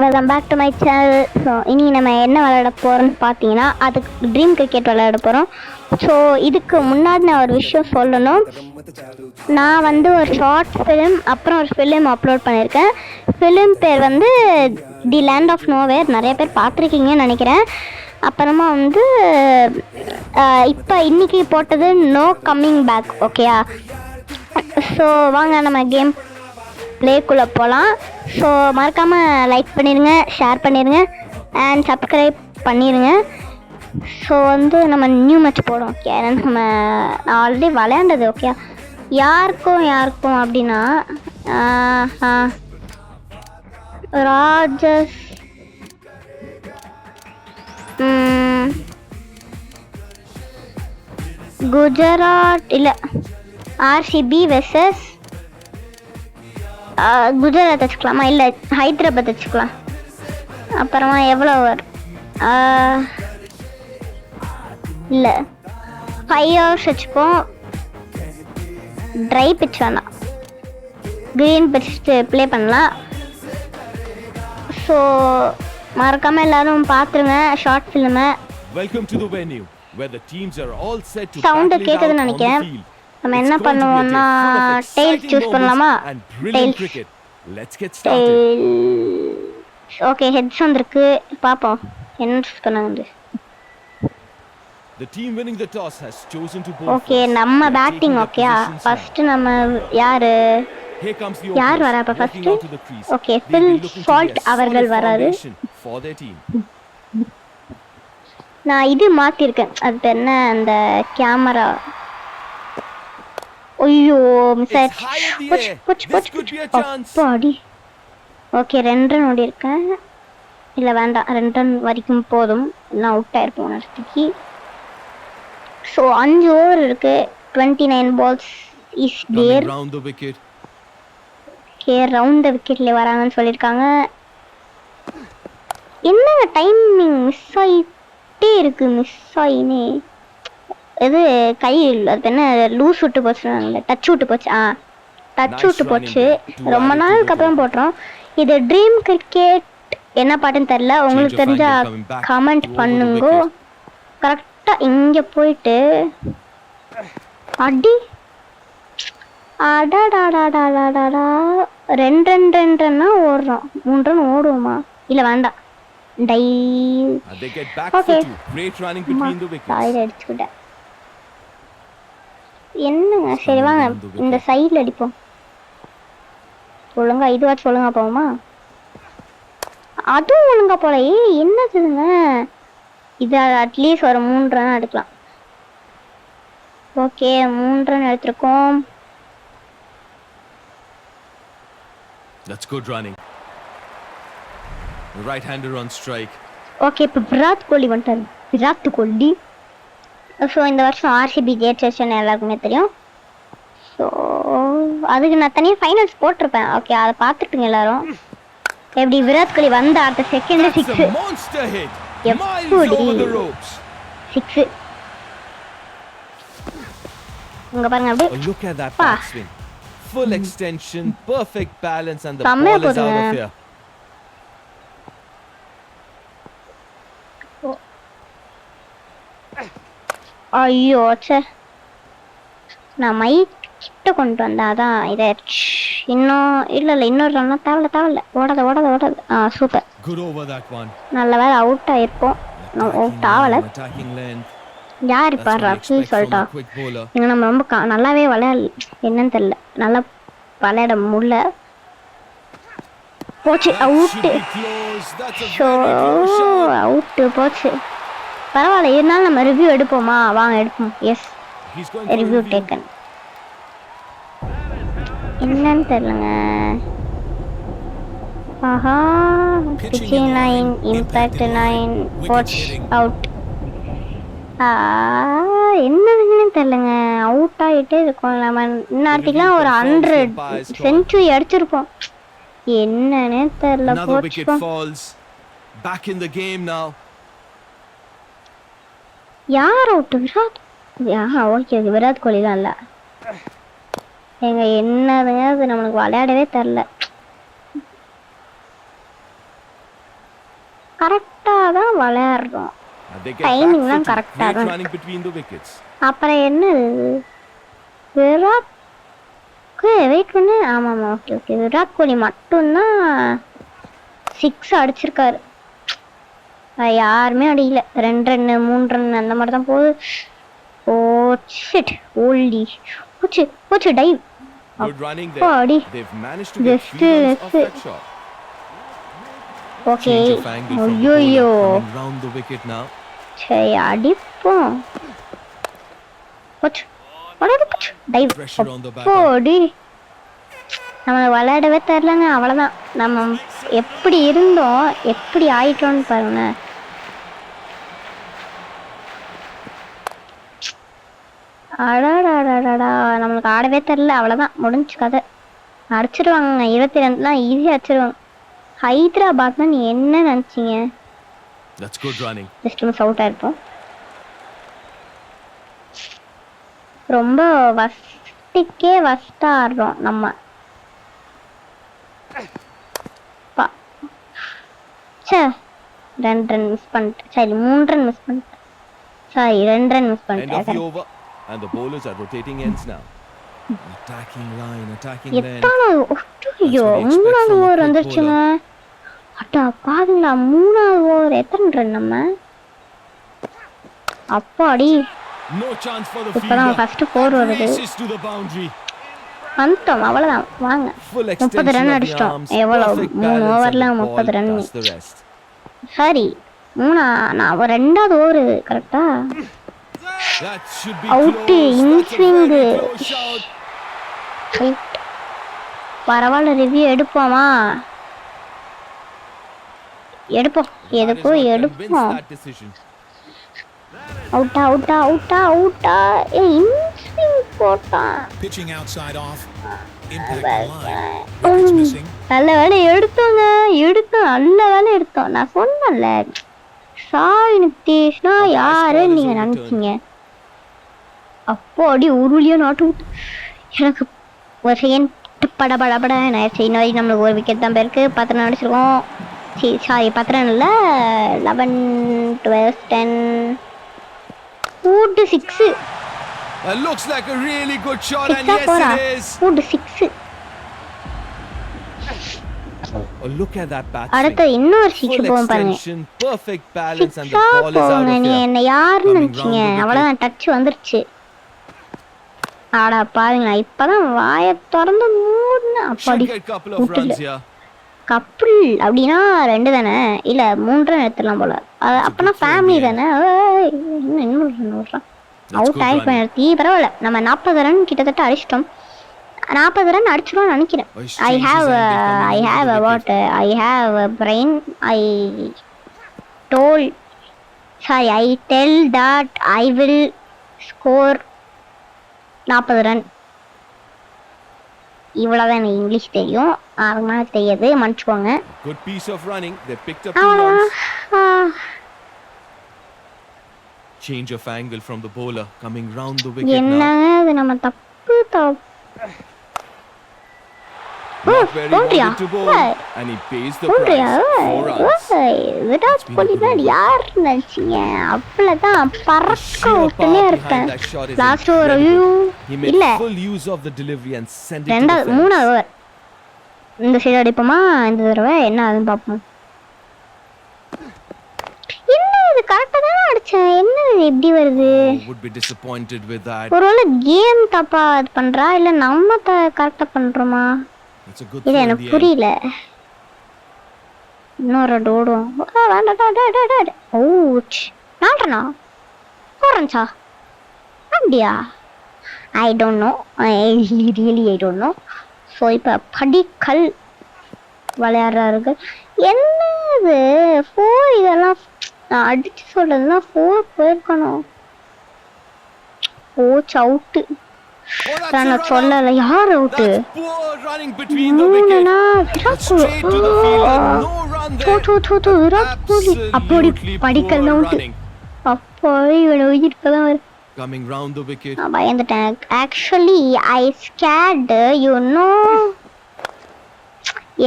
Welcome back to my channel. So இனி நம்ம என்ன விளையாட போகிறோம்னு பார்த்தீங்கன்னா அதுக்கு ட்ரீம் கிரிக்கெட் விளையாட போகிறோம். ஸோ இதுக்கு முன்னாடி நான் ஒரு விஷயம் சொல்லணும். நான் வந்து ஒரு ஷார்ட் ஃபிலிம் அப்புறம் ஒரு ஃபிலிம் அப்லோட் பண்ணியிருக்கேன். ஃபிலிம் பேர் வந்து தி லேண்ட் ஆஃப் நோவேர். நிறைய பேர் பார்த்துருக்கீங்கன்னு நினைக்கிறேன். அப்புறமா வந்து இப்போ இன்றைக்கி போட்டது நோ கம்மிங் பேக். ஓகேயா? ஸோ வாங்க நம்ம கேம் ப்ளேக்குள்ளே போகலாம். ஸோ மறக்காமல் லைக் பண்ணிடுங்க, ஷேர் பண்ணிடுங்க அண்ட் சப்ஸ்கிரைப் பண்ணிடுங்க. ஸோ வந்து நம்ம நியூ மேட்ச் போடும். ஓகே, நம்ம நான் ஆல்ரெடி விளையாண்டது. ஓகே, யாருக்கும் அப்படின்னா ராஜஸ் குஜராத் இல்லை ஆர்சிபி வெர்சஸ் குஜராத் வச்சுக்கலாமா, இல்லை ஹைதராபாத் வச்சுக்கலாம். அப்புறமா எவ்வளோ ஓவர்? இல்லை 5 hours வச்சுப்போம். ட்ரை பிச் வேணாம், க்ரீன் பிச் ப்ளே பண்ணலாம். ஸோ மறக்காமல் எல்லாரும் பார்த்துருங்க ஷார்ட் ஃபிலிமை. சவுண்டு கேட்குதுன்னு நினைக்கிறேன். நம்ம என்ன பண்ணுவோம்னா டெயில் சூஸ் பண்ணலாமா? ஓகே, ஹெட்ஸ் வந்திருக்கு. பார்ப்போம் என்ன சூஸ் பண்ணாங்க. ஓகே, நம்ம பேட்டிங். ஓகே, ஃபர்ஸ்ட் நம்ம யார் வரா இப்போ ஃபர்ஸ்ட்? ஓகே, ஃபில் சால்ட் அவர்கள் வராரு. நான் இது மாற்றிருக்கேன், அது என்ன அந்த கேமரா. ஐயோ, மிஸ் ஆயிடுச்சு. அப்பாடி. ஓகே, 2 ரன் ஓடி இருக்கேன். இல்லை வேண்டாம், 2 ரன் வரைக்கும் போதும், நான் அவுட் ஆயிருப்போம் அடுத்துக்கு. ஸோ 5 ஓவர் இருக்கு. 29 balls is there. Okay, round the விக்கெட்ல வராங்கன்னு சொல்லியிருக்காங்க. என்னங்க டைமிங் மிஸ் ஆகிட்டே இருக்கு. மிஸ் ஆகினே இது கை அது என்ன லூஸ் விட்டு போச்சு, டச் விட்டு போச்சு. டச் விட்டு போச்சு. ரொம்ப நாளுக்கு அப்புறம் போட்டுறோம். இது ட்ரீம் கிரிக்கெட் என்ன பாட்டுன்னு தெரியல. உங்களுக்கு தெரிஞ்சா கமெண்ட் பண்ணுங்க. கரெக்டாக இங்கே போயிட்டு அடி அடாடாடாடாடாடா 2 ரன்னா ஓடுறோம். 3 ரன் ஓடுவோமா? இல்லை வேண்டாம், டை. ஓகே, அடிச்சுக்கிட்டேன். என்னங்க, சரி வாங்க இந்த சைடில் அடிப்போம். ஒழுங்கா இதுவாச்சும் ஒழுங்கா போவோமா? அதுவும் ஒழுங்கா போல. என்னதுங்க இது? அட்லீஸ்ட் ஒரு 3 ரன் எடுக்கலாம். ஓகே, 3 ரன் எடுத்திருக்கோம். That's good running. The right hander on strike. Okay, இப்போ விராட் கோலி வந்துட்டாரு. விராட் கோலி. ஸோ இந்த வருஷம் ஆர்சிபி ஜெயிச்சிருச்சுன்னு எல்லாருக்குமே தெரியும். ஸோ அதுக்கு நான் தனியாக ஃபைனல்ஸ் போட்டிருப்பேன். ஓகே, அதை பார்த்துட்டுங்க எல்லாரும். எப்படி விராட் கோலி வந்த அடுத்த செகண்ட் 6. எப்படி 6 இங்க பாருங்க. அப்படியே full extension, perfect balance and the ball is out of here. ஐயோ சே, நான் மைக் கிட்ட கொண்டு வந்தேன். அதான் இதை இன்னும் இல்லை இன்னொரு ரன்னா தேவையில்ல. ஓடாது. சூப்பர், நல்ல வேலை அவுட் ஆயிருப்போம். அவுட் ஆகலை. யார் இப்போ ரஃபி சொல்லிட்டா? இங்கே நம்ம ரொம்ப நல்லாவே விளையாடல. என்னன்னு தெரியல, நல்லா விளையாட முடியல. போச்சு, அவுட்டு. ஸோ அவுட்டு போச்சு. பரவாயில்ல, இருந்தாலும் நம்ம ரிவ்யூ எடுப்போமா? வாங்க எடுப்போம். Yes, review taken. என்னன்னு தெரியலங்க. ஆஹா, 69 இம்பாக்ட் 9 வாட்ச் அவுட். என்னதுன்னு தெரியலங்க, அவுட் ஆகிட்டே இருக்கோம். நம்ம இன்னத்துக்குலாம் ஒரு 100 செஞ்சுரி அடிச்சிருப்போம். என்னன்னு தெரியல. யார் அவுட்? விராட். ஓகே, விராட் கோலி தான். இல்லை எங்க என்னதுங்க அது, நம்மளுக்கு விளையாடவே தெரில. கரெக்டாக தான் விளையாடுறோம். And they get Timing back லாம் footed, correct-ஆ great தான் running between the wickets. அப்புறம் என்ன விராட் வெயிட் பண்ணு. ஆமாம் ஓகே ஓகே. விராட் கோலி மட்டும்தான் 6 அடிச்சிருக்காரு. யாருமே அடிக்கல. 2 ரன்னு 3 ரன் அந்த மாதிரி தான் போகுது. ஓ ஷிட் ஓல்டி போச்சு போச்சு டைவ். Good running there. அப்பாடி They've managed to get 3 runs off that shot. Okay. Change of angle from the ஐயோ bowler coming round the wicket now. சரி அடிப்போம். போச்சு அடடே போச்சு dive. Pressure on the batter. அப்பாடி நம்ம விளையாடவே தெரிலங்க. அவ்வளோதான். நம்ம எப்படி இருந்தோம் எப்படி ஆயிட்டோம்னு பாருங்க. அடாடாடாடா நம்மளுக்கு ஆடவே தெரில. அவ்வளோதான் முடிஞ்சு கதை. அடிச்சிருவாங்க 22லாம் ஈஸியாக அடிச்சிருவாங்க. ஹைதராபாத் தான் நீ என்ன நினச்சிங்க? That's good running. Just miss அவுட்டாக இருப்போம். ரொம்ப வஸ்டிக்கே வஸ்ட்டாக ஆடுறோம் நம்ம. சே 2 ரன் மிஸ் பண்ணிட்டேன். சரி 3 ரன் மிஸ் பண்ணிட்டேன். Sorry 2 run miss End of the பண்ணிட்டேன். over and the bowlers are rotating ends now. Attacking line, attacking length. எத்தனை ஐயோ 3வது ஓவர் வந்துருச்சுங்க. அட்டா பாருங்களா 3வது ஓவர் எத்தனை ரன் நம்ம? அப்பாடி No chance for the இப்பதான் fielder. ஃபர்ஸ்ட் 4 வருது. Races to the boundary. வந்துட்டோம் அவ்வளோதான். வாங்க Full 30 extension run of the அடிச்சிட்டோம். arms. எவ்வளோ Perfect 3 balance and ஓவரில் the 30 ball run. does the rest. சரி நான் 2வது ஓவர் கரெக்டா That should be Out, close. That's a in-swing. very close shot. பரவாயில்ல ரிவ்யூ எடுப்போமா? எடுப்போம் எதுக்கோ That is what எடுப்போம். convinced that decision. அவுட்டா அவுட்டா அவுட்டா அவுட்டா இன்ஸ்விங் போட்டான். Pitching outside off. Impact on line. Wickets missing. நல்ல வேலை எடுத்தோங்க. எடுத்தோம் நல்ல வேலை எடுத்தோம். நான் சொன்னேன்ல சாய் நித்தேஷ்னா யாரு நீங்க நினைச்சீங்க? அப்போ அடி உருளியோ நாட்டு எனக்கு ஒரு செகண்ட் படபடபட நான் சின்ன வரைக்கும் நம்மளுக்கு ஒரு விக்கெட் தான் போயிருக்கு. 10 ரன் அடிச்சிருக்கோம். சாரி 10 ரன் இல்லை 11 12 10 4 6. That looks like a really good shot, and 6 yes போறா it is. 4 6. Oh, look at that bat அடுத்து swing. இன்னொரு 6 Full போகும் பாருங்க. extension, perfect balance, and the 6 ball is out போங்க. of நீ here. என்ன யாருன்னு Coming நினைச்சீங்க? round the wicket. அவ்வளோதான் டச் வந்துருச்சு. ஆடா பாருங்களா இப்பதான் வாயை திறந்து மூடுன. அப்படி Should get couple of runs here. Couple அப்படின்னா 2 தானே இல்ல 3 ரன் எடுத்துடலாம் போல. அப்பனா ஃபேமிலி தானே. இன்னும் அவுட் ஆகி போயிடுச்சு. பரவாயில்ல நம்ம 40 ரன் கிட்டத்தட்ட அடிச்சிட்டோம். 40 ரன் அடிச்சிடும்னு நினைக்கிறேன். I have what I have brain. I told sorry I tell that I will score 40 run. இவ்வளோதான் எனக்கு இங்கிலீஷ் தெரியும். அதுக்கு தெரியாது மன்னிச்சுக்கோங்க. Good piece of running. They picked up 2 runs. Change of angle from the bowler coming round the wicket என்னங்க now. அது நம்ம தப்பு Not where he போன்றியா wanted to bowl, and he pays the போன்றியா price. 4 runs. Virat Kohli தான் யார் நினைச்சீங்க? அவ்வளோதான் பறக்க Sheer விட்டுனே power இருக்கேன். behind that shot is last over incredible. He made இல்ல full use of the delivery and sent it to the 2வது fence. 3வது over இந்த சைடு அடிப்போமா? இந்த தடவை என்ன ஆகுதுன்னு பார்ப்போம். என்ன இது கரெக்டாக தானே அடிச்சேன். என்ன இது எப்படி வருது? Would be disappointed with that. ஒருவேளை கேம் தப்பா இது பண்றா இல்ல நம்ம கரெக்டா பண்றோமா? It's a good இது throw in எனக்கு the end. புரியல. இன்னொரு டோடும் ஓச் 4 ரன்னா 4 ரன்ஸா அப்படியா? I don't know. Really I don't know. So இப்போ படிக்கல் விளையாடுறார்கள். என்ன இது 4 இதெல்லாம் நான் அடிச்சு சொல்றதுலாம் 4 போயிருக்கணும். Coach out. Oh, that's a நான் run சொல்லல out. யார் out? That's poor running between the wicket. Straight to the fielder. No run there. Virat Kohli அப்படி Absolutely Padikkal poor out. running. அப்போ இவனை உயிர்ப்பதான் வரும். Coming round the wicket. நான் பயந்துட்டேன். Actually I scared you know.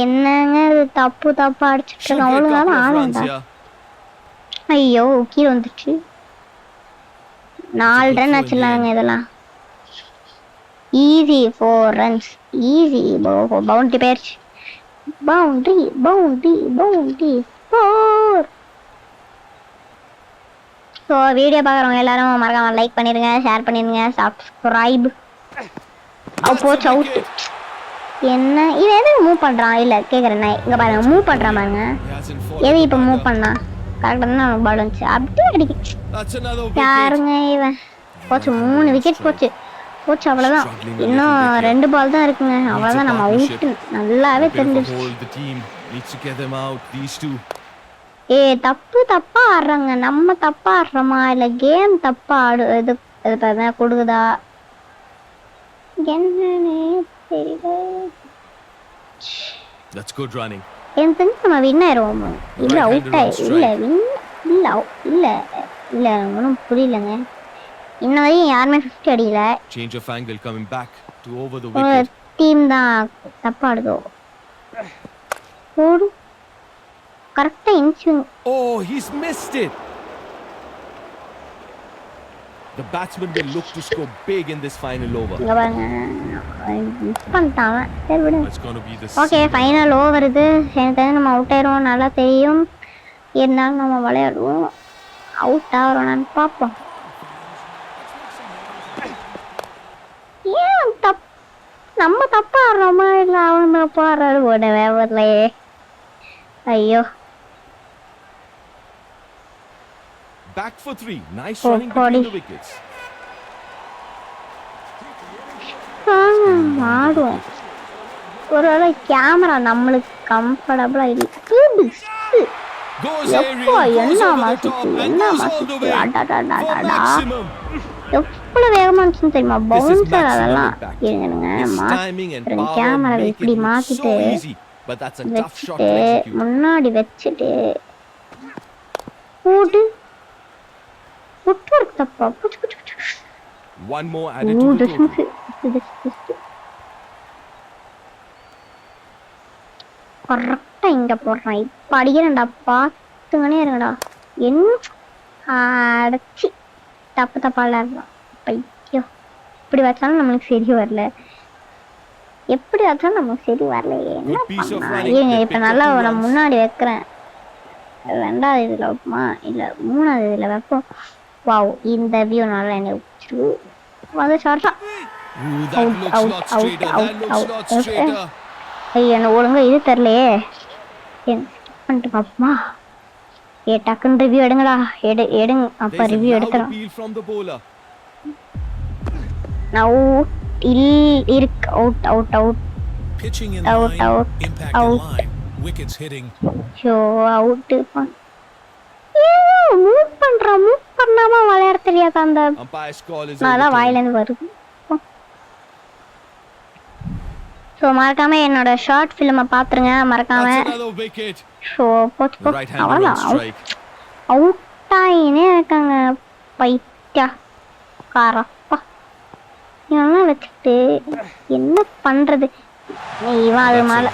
என்னங்க இது தப்பு தப்பா Should அடிச்சுட்டு get அவ்வளோதான் couple of runs ஆனேன்டா. here. ஐயோ கீழே வந்துச்சு. 4 ரன் ஆச்சுலாங்க இதெல்லாம். Easy 4 runs easy. பவுண்டரி போயிடுச்சு. Boundary boundary boundary 4. So video பார்க்குறவங்க எல்லாரும் மறக்காம லைக் பண்ணிடுங்க, ஷேர் பண்ணிடுங்க, சப்ஸ்கிரைப். போச்சு அவுட். என்ன இவன் எதுக்கு மூவ் பண்ணுறான்? இல்லை கேட்குறேன் நான். இங்கே பாருங்க மூவ் பண்ணுறான் பாருங்க. எது இப்போ மூவ் பண்ணா கரெக்டாக தான் நமக்கு பால் வந்துச்சு. அப்படியே அடிக்க யாருங்க இவன்? போச்சு 3 விக்கெட் போச்சு. அவ்வளோதான். இன்னும் 2 பால் தான் இருக்குங்க. அவ்வளோதான் நம்ம அவுட்டு. நல்லாவே தெரிஞ்சிச்சு. தப்பா ஆடுறாங்க. நம்ம தப்பா ஆடுறோமா இல்லை கேம் தப்பா இது கொடுக்குதா என்னன்னு தெரியல. எனக்கு தெரிஞ்சு நம்ம வின் ஆயிடுவோம். இல்லை அவுட் இல்லை இல்லை ஒன்றும் புரியலங்க. இன்ன வரையும் யாருமே 50 அடிக்கல. டீம் தான் தப்பா ஆடுதோ. போடு கரெக்டா inswing. Oh, he's missed it. The batsman will look to score big in this final over. இங்க பாருங்க மிஸ் பண்ணிட்டான். சரி விடு. It's going to be the okay final over இது. எனக்கு தெரிஞ்சு நம்ம அவுட் ஆயிடுவோம் நல்லா தெரியும். இருந்தாலும் நம்ம விளையாடுவோம். அவுட் ஆகிறோம்னு பார்ப்போம். ஏன் நம்ம தப்பா ஆடுறோமா இல்லை அவன் தப்பா ஆடுறாரு போட வேவர்லையே. ஐயோ back for 3. Nice running between the wickets. ஆடுவோம். ஒருவேளை கேமரா நம்மளுக்கு கம்ஃபர்டபுளா இல்லை. எவ்வளவு வேகமா இருந்துச்சுன்னு தெரியுமா பவுன்சர்? அதெல்லாம் இருங்க கேமரா இப்படி மாத்திட்டு வச்சுட்டு முன்னாடி வச்சுட்டு போட்டு தப்பா. One more added to the total. கரெக்டா இங்க போடுறான். இப்ப அடிக்கிறேன்டா பாத்துங்கன்னே இருங்கடா. என்ன அடைச்சி தப்பால இருக்கான் பையோ. இப்படி வச்சாலும் நம்மளுக்கு சரி வரல. எப்படி வச்சாலும் நமக்கு சரி வரலையே. என்ன பண்ணா இப்ப நல்லா நான் முன்னாடி வைக்கிறேன். 2வது இதுல வைப்போமா இல்ல 3வது இதுல வைப்போம். வாவ் இந்த வியூ நல்லா எனக்கு பிடிச்சிருக்கு. வந்து ஷார்ட்டா என்ன ஒழுங்கா இது தெரியலையே. பண்ணிட்டு பாப்போமா? டக்குன்னு ரிவ்யூ எடுங்கடா. எடுங்க அப்ப ரிவ்யூ எடுத்துறோம். இருக்கு out out out out out out wickets hitting. Show out. Move பண்ணாம விளையாட தெரியாத அந்த அதான் வாயிலேருந்து வருது. ஸோ மறக்காம என்னோட ஷார்ட் ஃபிலிமை பார்த்துருங்க மறக்காம. ஸோ போச்சு அவ்வளோதான் அவுட்டாயினே இருக்காங்க பைத்தியா காரப்பா. இதெல்லாம் வச்சுக்கிட்டு என்ன பண்றது? இவன் அது மேல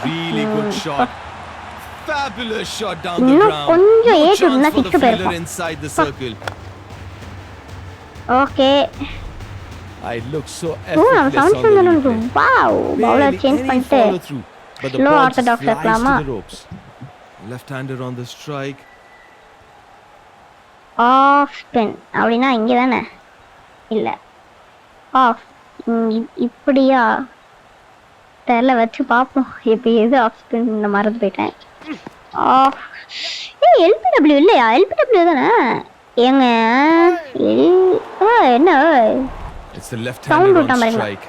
Fabulous shot down the இன்னும் ground. கொஞ்சம் No ஏத்து chance இருந்தா for the 6 fielder போயிருக்கும். inside the circle. Okay I look so நம்ம effortless சவுண்ட் on the வந்துடும். replay. Wow bowler Barely change any பண்ணிட்டு follow through, but the slow ball just orthodox flies இருக்கலாமா? to the ropes. Left-hander on the strike. Off spin அப்படின்னா இங்கே தானே? இல்லை of இப்படியா தெரியல. வச்சு பார்ப்போம். இப்போ எது ஆஃப் ஸ்பின் இந்த மறந்து போயிட்டேன். ஆஃப் எல்பிடபிள்யூ இல்லையா? எல்பிடபிள்யூ தானே ஏங்க? என்ன It's the சவுண்ட் left-hander விட்டா on பாருங்களா? strike.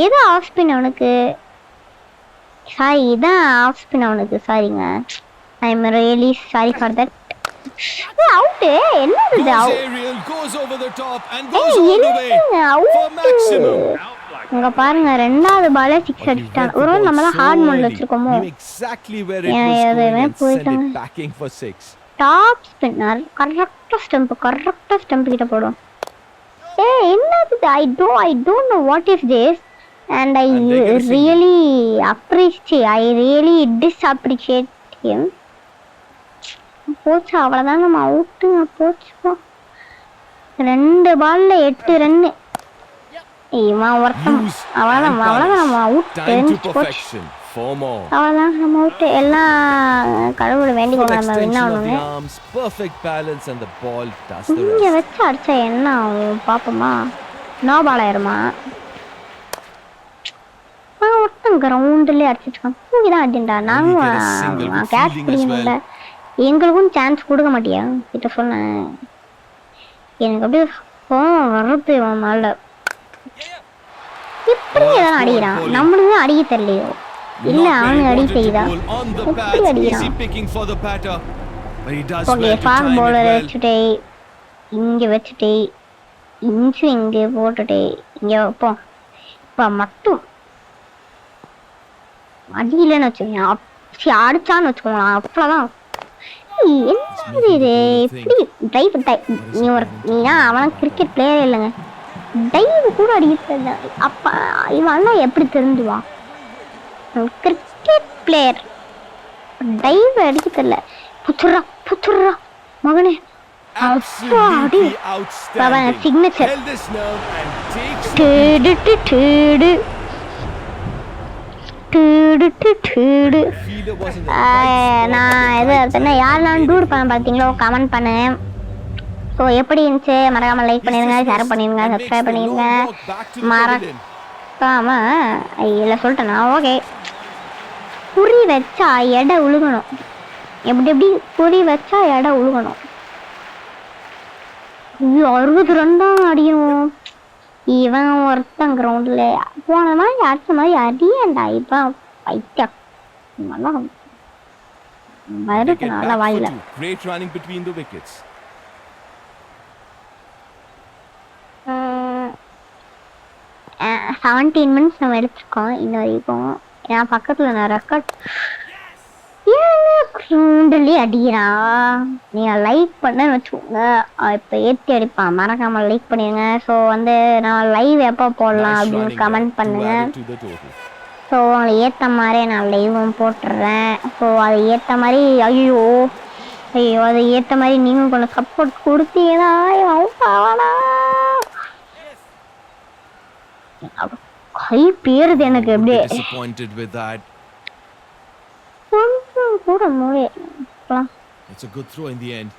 எது ஆஃப் ஸ்பின் அவனுக்கு? சாரி இதான் ஆஃப் ஸ்பின் அவனுக்கு. சாரிங்க, I am really sorry for that. Out என்னது இது? Goes aerial, goes over the top and goes all the way for maximum. இங்க பாருங்க 2வது பாலே 6 அடிச்சிட்டான். ஒருவேளை நம்ம தான் ஹார்ட் மோட்ல வச்சிருக்கோமோ? Exactly where it was going and send it backing for 6. Top spinner கரெக்ட்டா ஸ்டம்ப் கிட்ட போடும். என்னது? I don't know what is this and I really disappreciate him. போச்சு அவ்வளோதான் நம்ம அவுட்டுங்க போச்சுப்பா 2 பால்ல 8 ரன்னு இவன் ஒருத்தன் அவ்வளோதான் நம்ம அவுட் Time to தெரிஞ்சு போச்சு perfection. 4 more. அவ்வளோதான் நம்ம அவுட்டு எல்லாம் கடவுளை வேண்டிக்கலாம் நம்ம Extension என்ன of the ஆகணும்னு arms, perfect balance, and the ball does the இங்கே rest. வச்சு அடிச்சா என்ன ஆகும் பார்ப்போமா நோ பால் ஆயிருமா ஒருத்தன் கிரவுண்டுலேயே அடிச்சிருக்கான் தூங்கி தான் அடிண்டா நானும் கேட்ச் பிடிக்கணும்ல எங்களுக்கும் சான்ஸ் கொடுக்க மாட்டியா கிட்ட சொன்னேன் எனக்கு அப்படியே கோவம் வர்றது இவன் மேல எப்படி எதாவது அடிக்கிறான் நம்மளுக்கு அடிக்க தெரியலையோ இல்ல Not அவனுக்கு very அடி wanted to செய்தா pull on the எப்படி pads. அடிக்கிறான் Easy picking for the batter. But he does okay well to fast time it bowler well. வச்சுட்டே இங்க வச்சுட்டே இங்கே போட்டுட்டே இங்க வைப்போம் இப்ப மட்டும் அடியிலன்னு வச்சுக்கோங்க அடிச்சான்னு வச்சுக்கோங்களா அவ்வளோதான் என்ன இது இப்படி டைவ் நீனா அவன் கிரிக்கெட் பிளேயரே இல்லைங்க டைவ் கூட அடிக்கிறது அப்ப இவன் எப்படி தெரிஞ்சுவான் கிரிக்கெட் பிளேயர் டைவ் அடிக்க தெரியல புச்சுறா மகனே Absolutely outstanding. Signature Held this nerve and takes fielder was in the right நான் எது என்ன யாரெல்லாம் டூர் பண்ண பார்த்தீங்களோ கமெண்ட் பண்ணு ஸோ எப்படி இருந்துச்சு மறக்காம லைக் பண்ணிடுங்க ஷேர் பண்ணிடுங்க and makes subscribe the long பண்ணிடுங்க walk back to the pavilion. மறக்காம இல்லை சொல்லிட்டேனா ஓகே குறி வச்சா எடை உழுகணும் எப்படி குறி வச்சா எடை உழுகணும் 60 ரன் தான் அடிக்கணும் இவன் ஒருத்தன் கிரவுண்டில் போன மாதிரி அடிச்ச மாதிரி அடியேன்டா இப்போ பைத்தியா நல்லா They வருது get நல்லா back for வாயில 2. Great running between the wickets. 17 minutes நம்ம எடுத்துருக்கோம் இன்ன வரைக்கும் என் பக்கத்தில் நான் ரெக்கார்ட் கிரவுண்ட்லேயே அடிக்கிறான் நீங்கள் லைக் பண்ணன்னு வச்சுக்கோங்க இப்போ ஏற்றி அடிப்பான் மறக்காமல் லைக் பண்ணிடுங்க ஸோ வந்து நான் லைவ் எப்போ போடலாம் Nice அப்படின்னு running கமெண்ட் there to பண்ணுங்க add it to the total. So உங்களை ஏற்ற மாதிரி நான் லைவும் போட்டுடுறேன் ஸோ அது ஏற்ற மாதிரி ஐயோ அது ஏற்ற மாதிரி நீங்கள் கொஞ்சம் சப்போர்ட் கொடுத்தீங்கன்னா அவுட் ஆவானா கை பேருது எனக்கு Would be எப்படியே disappointed with that. கொஞ்சம் கூட மூளை It's a good throw in the end.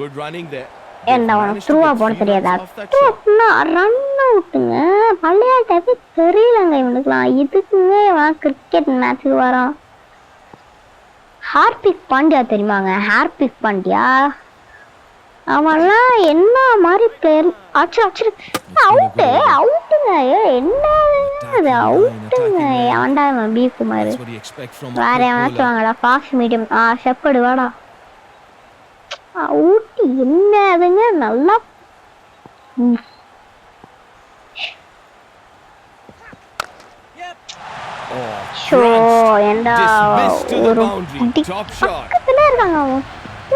Good running there. என்ன They've உனக்கு managed to த்ரூவா get போட 3 தெரியாதா runs off that shot. Run அவுட்டுங்க விளையாட்டே தெரியலங்க இவனுக்குலாம் இதுக்குங்க இவன் கிரிக்கெட் மேட்சுக்கு வரான் ஹார்பிக் பாண்டியா தெரியுமாங்க ஹார்பிக் பாண்டியா அவன்லாம் என்ன மாதிரி பிளேயர் அவுட்டுங்க என்ன அது அவுட்டுங்க அவன்டா இவன் B Kumar That's what you expect from a வேற quick எவனாச்சும் bowler. வாங்கடா ஃபாஸ்ட் மீடியம் செப்படு வாடா ஊட்டி என்ன அதுங்க நல்லா Oh, ஷோ crunched. ஏண்டா Dismissed to the ஒரு boundary. குட்டி Top shot. பக்கத்துல இருக்காங்க அவன்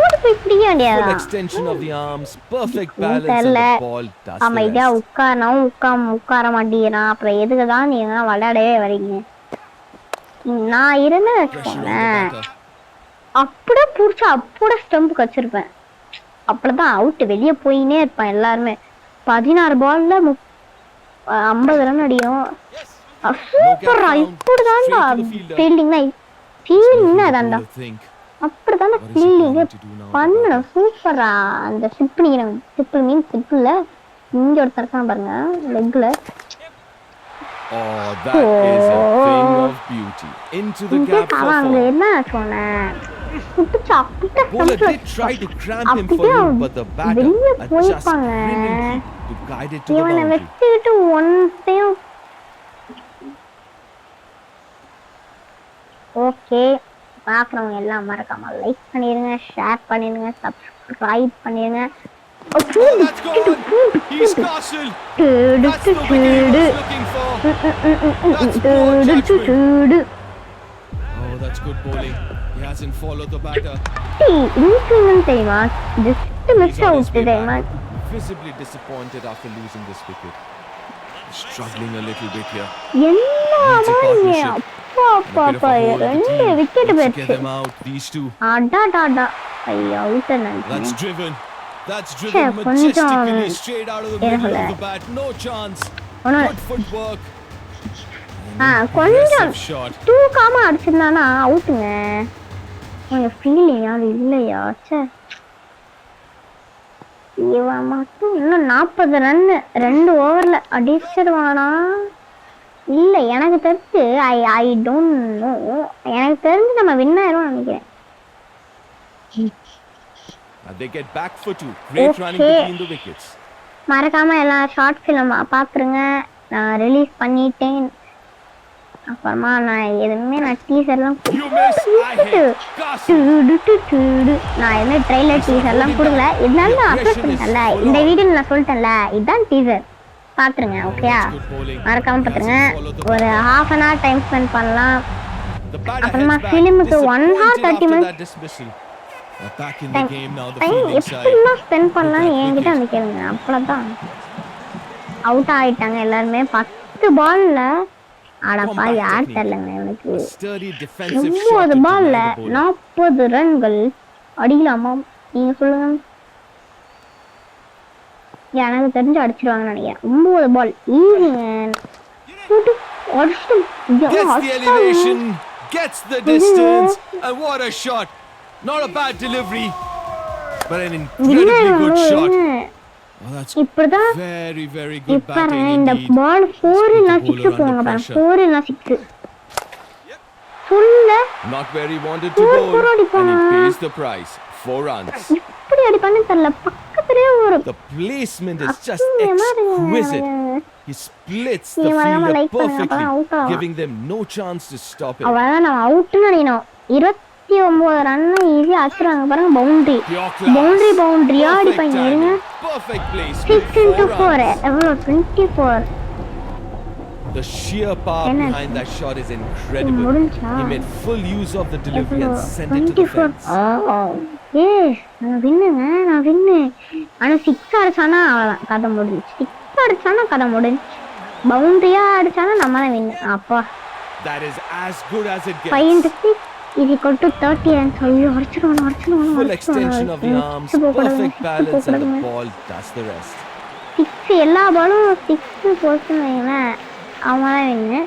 ஓடி போய் பிடிக்க Full வேண்டியதா extension of the arms, perfect balance, and தெரியல the ball does the அமைதியா rest. உட்கார மாட்டேங்கிறான் அப்புறம் எதுக்கு தான் நீங்க விளையாடவே வரீங்க நான் இருந்தேன்னு Pressure on the வச்சுக்கோங்களேன் batter. அப்படியே புடிச்சு அப்படியே ஸ்டம்புக்கு வச்சிருப்பேன் அப்படிதான் அவுட் வெளியே போயினே இருப்பேன் எல்லாருமே 16 பால்ல 50 ரன் அடியும் சூப்பரா இப்படிதான்டா ஃபீல்டிங்னா அதான்டா Bowler think. அப்படிதான்டா What is he fielding planning to do now? பண்ணணும் சூப்பரா அந்த சிப்பிள் மீன் சிப்பிள்ல இங்க ஒருத்தர் இருக்கான் பாருங்க லெக்ல Oh, that is a thing of beauty. Into the gap for அவன் அங்க 4. என்ன சொன்னேன் புடிச்சு அப்படியே Bowler stump ல did try to cramp him for அப்படியே you, but the batter வெளியே adjusts போயிருப்பாங்க brilliantly to guide it to the இவனை boundary. வச்சுக்கிட்டு ஒன்றையும் ஓகே பார்க்குறவங்க எல்லாம் மறக்காம லைக் பண்ணிடுங்க ஷேர் பண்ணிடுங்க சப்ஸ்கிரைப் பண்ணிடுங்க Oh, that's gone. He's castled. That's the wicket he was looking for. That's poor judgment. Oh, that's good bowling. He hasn't followed the batter. இன்னும் தெரியுமா just miss He's on his out way தெரியுமா back. Visibly disappointed after losing this wicket. Struggling a little bit here. என்ன Needs a மாதிரி partnership. அப்பா ரெண்டு wicket Get போயிடுச்சு. them out, these two. அடாடாடா ஐயா out That's driven. That's Che, driven majestically கொஞ்சம் straight out of the middle of the bat. No chance. ஒன்னு Good footwork. கொஞ்சம் Aggressive shot. தூக்காம அடிச்சிருந்தானா அவுட்டுங்க. கொஞ்சம் ஃபீலிங் அது இல்லையா? சே இவன் மட்டும் இன்னும் 40 ரன் 2 ஓவர்ல அடிச்சிருவானா? இல்ல எனக்கு தெரிஞ்சு ஐ டோன்ட் நோ. எனக்கு தெரிஞ்சு நம்ம வின் ஆயிரும் நினைக்கிறேன். And they get back for 2. Great running between the wickets. மறக்காம எல்லாம் ஷார்ட் ஃபிலிம் பாத்துருங்க. நான் ரிலீஸ் பண்ணிட்டேன். அப்புறமா நான் எதுவுமே டீசர்லாம் You miss. I hit. Castle. நான் எதுவுமே ட்ரெய்லர் டீசர்லாம் கொடுக்கல. இதனால நான் அப்லோட் பண்ணிட்டேன்ல, இந்த வீடியோல நான் சொல்லிட்டேன்ல, இதுதான் டீசர். பாத்துருங்க ஓகேயா? மறக்காம பாத்துருங்க. ஒரு half an hour time spend பண்ணலாம். The batter அப்புறமா heads back. ஃபிலிமுக்கு 1 hour Disappointed 30 after minutes that dismissal. Back in the game now, the time fielding side. எப்படிலாம் ஸ்பெண்ட் பண்ணலாம்னு என்கிட்ட வந்து கேளுங்க. அவ்வளோதான். அவுட் ஆயிட்டாங்க எல்லாருமே 10 பால்ல. அடப்பா யார் தெரியலங்க எனக்கு. Sturdy defensive shot. 9 into பால்ல the bowler. 40 ரன்கள் அடிக்கலாமா? நீங்க சொல்லுங்க. எனக்கு தெரிஞ்சு அடிச்சிருவாங்கன்னு நினைக்கிறேன். 9 பால் ஈஸிங்க. Gets the elevation, gets the distance, and what a shot! Not a bad delivery, but an incredibly good shot. Oh, that's இப்படிதான் very, very good இப்ப batting இந்த indeed. பால் 4 இல்ல 6 போவாங்க பாருங்க. 4 இல்ல 6 சொல்ல Not where he wanted to bowl, and he pays the price. 4 runs. இப்படி அடிப்பான்னு தெரியல. பக்கத்துலயே ஒரு The placement is just exquisite. He splits the fielder perfectly, giving them no chance to stop him. அவ்வளவுதான் நம்ம அவுட்னு நினைக்கணும். 29 ரன் ஈஸியா அடிச்சுறாங்க பாருங்க. பவுண்டரியா அடிப்பாங்க. இருங்க. Perfect place. 6 into 4 எவ்வளவு 24. The sheer power behind that shot is incredible. முடிஞ்சா He made full use of the delivery and sent it to the fence. நான் வின்னு. ஆனா 6 அடிச்சானா அவ்வளவுதான் கதை முடிஞ்சுச்சு. 6 அடிச்சானா கதை முடிஞ்சு. பவுண்டரியா அடிச்சானா நம்ம தான் வின்னு. அப்பா That is as good as it 5 gets. into 6 is equal to 30 runs. ஐயோ அடிச்சிடுவான். Full extension of the arms, perfect balance, and the ball does the rest. 6 எல்லா பாலும் 6 போச்சுன்னு வைங்களேன், அவன் தான் வின்னு.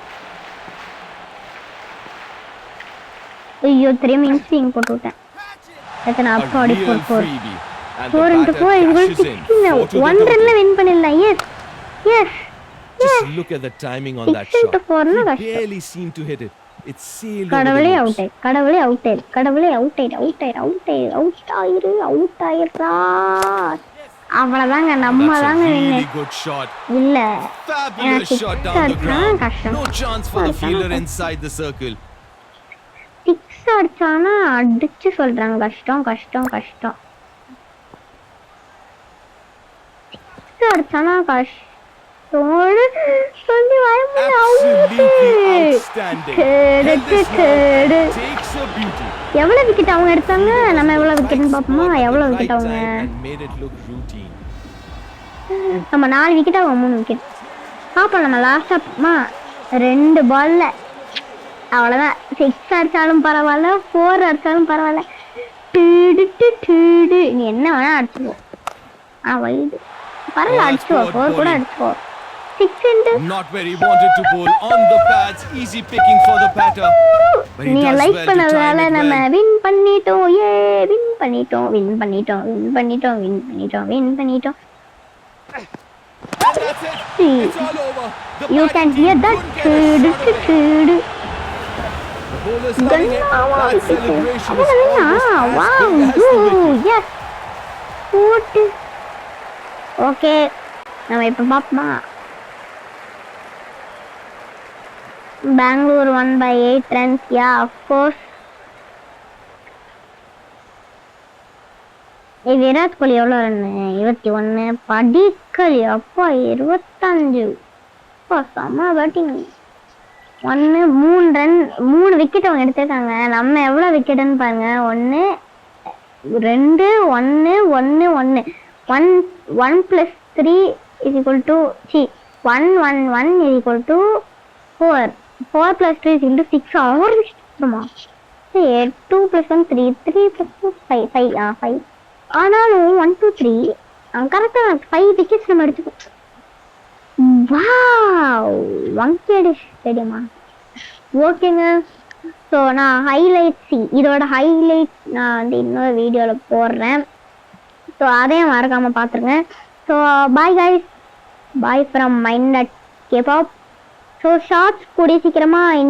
ஐயோ திரும்பி இன்ஸ்விங் போட்டு விட்டேன். எத்தனை A அப்பாடி real 4 freebie. And 4 the into batter 4 is equal cashes to in. 16. 4 to the 1 ரன்ல total. வின் பண்ணிடலாம். Yes Just look at the timing on that 6 into shot. 4 னா He கஷ்டம். barely seemed to hit it. It sailed over கடவுளே the out loops. Out ஆயிருடா. அவ்வளவுதாங்க நம்ம That's a தாங்க really வின்னு. good shot. இல்ல Fabulous six shot down the அடிச்சா ground. கஷ்டம். No chance for the fielder inside the circle. 6 அடிச்சானா அடிச்சு சொல்றாங்க. கஷ்டம் 6 அடிச்சானா கஷ்டம். சொல்லி Absolutely outstanding. Held this line. Takes a beauty. எவ்வளவு விக்கெட் அவங்க எடுத்தாங்க? நம்ம எவ்வளவு விக்கெட்னு பாப்போமா? எவ்வளவு Right விக்கெட் அவங்க? time and made it look routine. நம்ம 4 விக்கெட் அவங்க 3 விக்கெட். பாப்போம் நம்ம லாஸ்டா 2 பால்ல அவ்வளவுதான். 6 அடிச்சாலும் பரவாயில்ல, 4 அடிச்சாலும் பரவாயில்ல. நீ என்ன வேணா அடிச்சுக்கோ. வைடு பரவாயில்ல, அடிச்சுக்கோ. 4 கூட அடிச்சுக்கோ. 6 into Not where he wanted to bowl. On the pads, easy picking for the batter. But he நீ does like well to பண்ணதால time it நம்ம well. வின் பண்ணிட்டோம். வின் பண்ணிட்டோம். And that's it. It's all over. The You can batting hear team that. couldn't get a shot away. The bowler's loving it. That celebration is almost as big as the wicket. Okay நம்ம இப்ப பாப்போமா? Bangalore 1/8 runs. Of course. Virat Kohli எவ்வளோ run? 21. படிக்கல் அப்பா 25. அப்பா செம்ம batting. 3 run 3 wicket அவங்க எடுத்திருக்காங்க. நம்ம எவ்வளோ விக்கெட்டுன்னு பாருங்க. 1 2 1 1 1 1 plus 3 is equal to 1 1 1 is equal to 4. 4 + 3 × 6 6 வருமா? 2 + 1 3 3 + 2 5 5 ஆனாலும் 1 2 3 கரெக்டாக 5 விக்கெட்ஸ் நம்ம எடுத்துக்கோ. வாவ் வங்கேடு ஸ்டேடியமா? ஓகேங்க. ஸோ நான் ஹைலைட்ஸ் இதோட ஹைலைட்ஸ் நான் வந்து இன்னொரு வீடியோவில் போடுறேன். ஸோ அதையும் மறக்காமல் பார்த்துருங்க. So bye guys, bye from mind kebab. So shorts கூடிய சீக்கிரமாக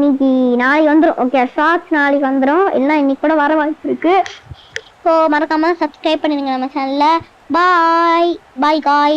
நாளைக்கு வந்துடும். ஓகே, ஷார்ட்ஸ் நாளைக்கு வந்துடும், இல்லை இன்னைக்கு கூட வர வாய்ப்பு இருக்குது. ஸோ மறக்காமல் சப்ஸ்கிரைப் பண்ணிடுங்க நம்ம சேனலில். பாய் பாய் காய்ஸ்.